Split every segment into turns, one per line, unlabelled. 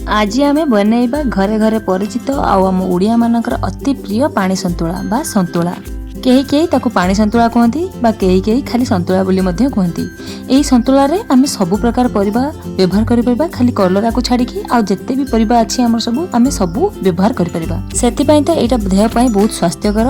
आज आम बनैबा घरे घरे परिचित आम ओडिया मानकर अति प्रिय पानी सन्तुला बा सन्तुला। कई कई ताकू पानी सन्तुला कहती बा कई कई खाली सन्तुला बोली मध्य कहती। यही सन्तुला रे आम सब प्रकार परिबा व्यवहार करि परिबा, खाली कलरा को छाड़ी आ जिते भी परिबा अछि हमर सब आम सब व्यवहार करि परिबा। सेति पई त एटा देह पई बहुत स्वास्थ्यकर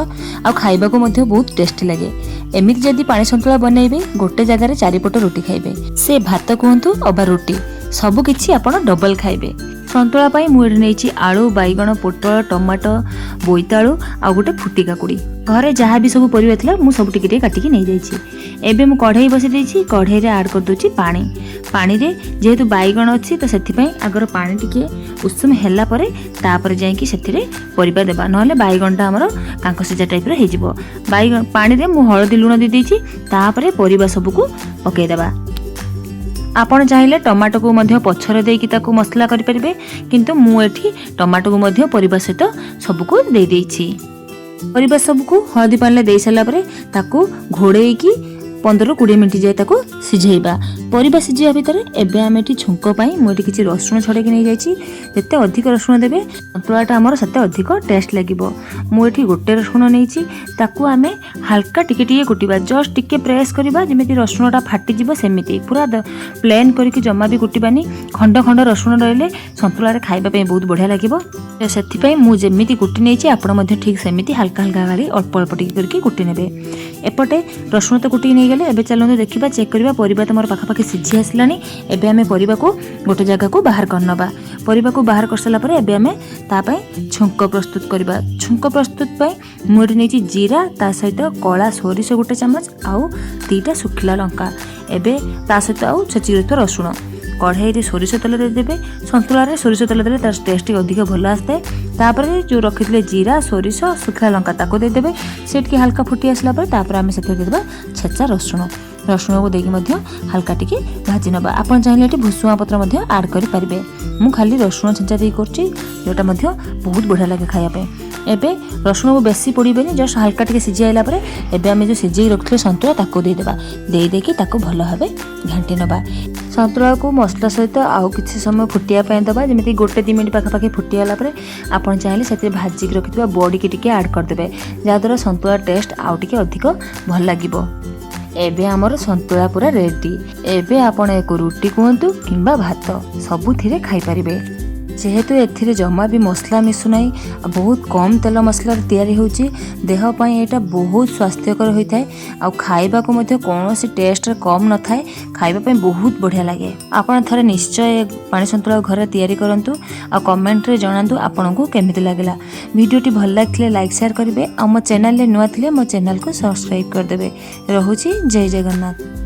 आ खाइबा को मध्य बहुत टेस्टी लगे। एमिति जदि पानी सन्तुला बनैबे गोटे जगह रे 4 पट रोटी खाइबे, से भात कहतु अबा रोटी सबु किछि आपण डबल खाइबे। सन्तुला पाई मु एठी नेछि आलू, बैगण, पोटल, टमाटो, बोईतालू आ गोटे फुटी काकुड़ी। घरे जहाँ भी सब परिबा थिला मु सब टिके काटिकी नै जाइछि। एबे मु कढ़ाई बसि देछि, कढ़ाई रे ऐड कर दोछि पानी। पानी रे जेहेतु बैगण अछि त सेथि पई अगर पानी टिके उषुम हैला परे तापर जाई कि सेथिरे परिबा देबा, नहले बैगणटा हमर कांक सिजा टाइप रे हे जिवो। बैगण पानी रे मु हळदी लूण दे देछि, तापर परिबा सबको पकै देबा। आपण चाहिए टमाटो को मध्य पछरे देकी ताकू मसला करि परिबे, किंतु मु एठी टमाटो को मध्य परिबा सहित सबको दे देछि। परिबा सबको हळदी पानी दे साला परे ताकू घोड़ेकी 15-20 मिनिट जाए ताकू सिझेइबा। परिबा सिझिया भितर एबे आमे एठी छुंको पई मु एठी किछि रसुण छडेकी नै जाइछि। जते अधिक रसुण देबे सन्तुलाटा हमर सते अधिक टेस्ट लागिबो। मु एठी गोटे रसुण नैछि, ताकू आमे हल्का टिके टिके कुटिबा, जस्ट टिके प्रेस करिबा जेमिति रसुणटा फाटी जिवो। सेमिति पूरा प्लेन करके जमा भी कुटिबानी, खंड खंड रसुण रहले सन्तुला रे खाइबा पे बहुत बढ़िया लागिबो। सेथि पई मु जेमिति कुटी नैछि आपण मध्ये ठीक सेमिति हल्का हल्का गाली अल्प अल्प टिके करके कुटी नेबे। एपटे रसुण तो कुटी नै गेले, एबे चलନ୍ତୁ देखिबा चेक करिबा परिबा तमर पाखा पाखी सिझी आसलानी। एबे आमे परिबा को गोटे जगह को बाहर करनबा। परिबा को बाहर कर सला परे एबे आमे ता पई छुंक प्रस्तुत करिबा। छुंक प्रस्तुत पई मु एठी नेछि जीरा, ता सहित कला सोरिष गोटे चमच आउ 2टा सुखिला लंका, एबे ता सहित आउ छचिरत रसुण। कढ़ाई रे सोरिष तेल दे देबे। सन्तुला रे सोरिष तेल देले तार टेस्ट अधिक भल आस्ते। तापरे जो रखिथिले जीरा, सोरिष, सुखिला लंका ताको दे देबे। सेटके हल्का फुटी आसला परे तापर आमे सेथे दे देबा छेचा रसुण। रसुण को देकी मध्य हल्का टिके भाजी नबा। आपण चाहिले एठी भुसुआ पत्र मध्य ऐड करि परिबे। मु खाली रसुण छेचा दे करछि, जोटा मध्य बहुत बढ़िया लागे खाया पे। एबे रसुण को बेसी पड़िबेनी, जस्ट हल्का टिके सिझी आइला परे एबे आमे जो सिझेई रखले सन्तुला ताको दे देबा। दे देकी ताको भलो भाबे घांटी नबा। सन्तुला को मसला सहित आउ किछि समय फुटिया पय दबा, जेमिति गोटे 2 मिनिट पाखा पाखी फुटी आला परे आपण चाहिले सेते भाजी के रखितबा बॉडी के टिके ऐड कर देबे, जा द्वारा सन्तुला टेस्ट आउ टिके अधिक भल लागिबो। एबे हमर सन्तुला पूरा रेडी। एबे आपण एक रोटी कहतु किंबा भात सबुथिरे खाई परिबे। जेहेतु एथिरे जमा भी मसला मिसु नाही, बहुत कम तेल मसला तैयारी होची, देह पई एटा बहुत स्वास्थ्यकर होइथाय आ खाइबा को मध्य कोनोसी टेस्ट कम न थाए। खाइबा पई बहुत बढ़िया लागे। आपण थरे निश्चय पानी सन्तुला घरे तैयारी करंतु आ कमेंट रे जणांतु आपनको केमिति लागला। वीडियोटी भल लागथिले लाइक शेयर करिवे आ मो चैनल ले नुवा थिले मो चैनल को सब्सक्राइब कर देबे। रहूची जय जगन्नाथ।